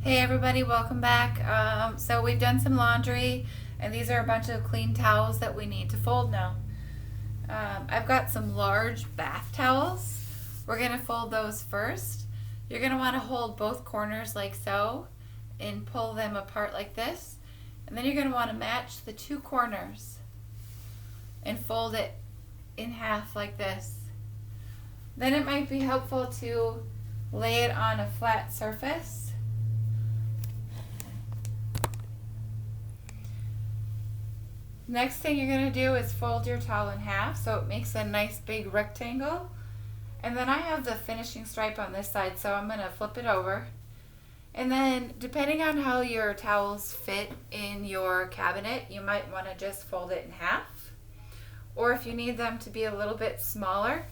Hey everybody, welcome back. So we've done some laundry, and these are a bunch of clean towels that we need to fold now. I've got some large bath towels. We're going to fold those first. You're going to want to hold both corners like so and pull them apart like this. And then you're going to want to match the two corners and fold it in half like this. Then it might be helpful to lay it on a flat surface. Next thing you're going to do is fold your towel in half so it makes a nice big rectangle. And then I have the finishing stripe on this side, so I'm going to flip it over. And then depending on how your towels fit in your cabinet, you might want to just fold it in half. Or if you need them to be a little bit smaller,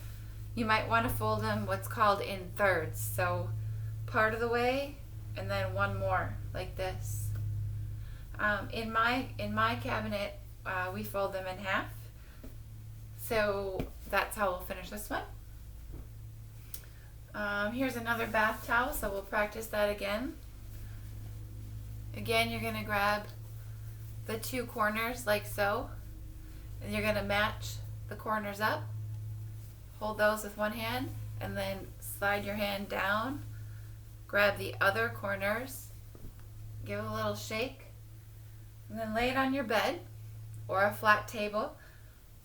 you might want to fold them what's called in thirds. So part of the way and then one more like this. In my cabinet, we fold them in half. So that's how we'll finish this one. Here's another bath towel, so we'll practice that again. Again, you're going to grab the two corners like so, and you're going to match the corners up. Hold those with one hand, and then slide your hand down. Grab the other corners, give it a little shake, and then lay it on your bed or a flat table.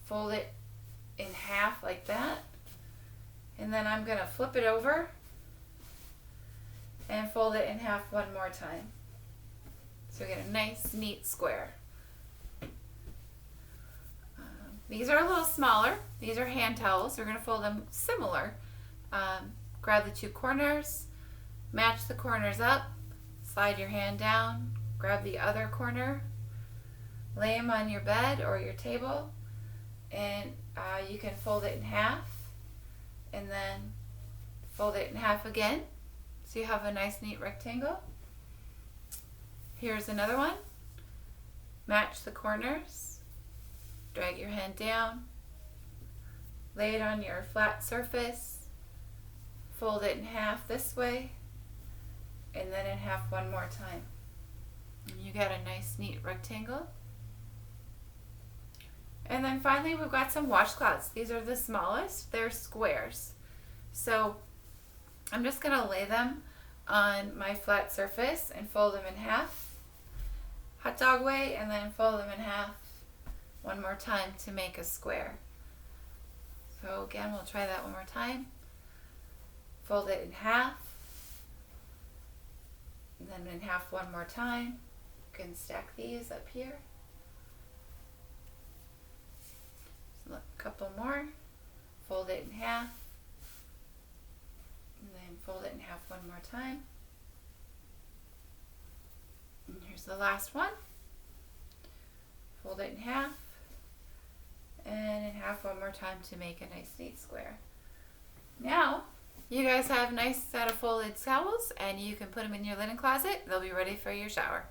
Fold it in half like that. And then I'm going to flip it over and fold it in half one more time. So we get a nice, neat square. These are a little smaller. These are hand towels. We're going to fold them similar. Grab the two corners, match the corners up, slide your hand down, grab the other corner, lay them on your bed or your table, and you can fold it in half and then fold it in half again so you have a nice neat rectangle. Here's another one. Match the corners, drag your hand down, lay it on your flat surface, fold it in half this way and then in half one more time. And you got a nice neat rectangle. And then finally we've got some washcloths. These are the smallest. They're squares. So I'm just going to lay them on my flat surface and fold them in half, hot dog way, and then fold them in half one more time to make a square. So again, we'll try that one more time. Fold it in half, and then in half one more time. You can stack these up here. A couple more, fold it in half, and then fold it in half one more time. And here's the last one. Fold it in half, and in half one more time to make a nice neat square. Now, you guys have a nice set of folded towels, and you can put them in your linen closet. They'll be ready for your shower.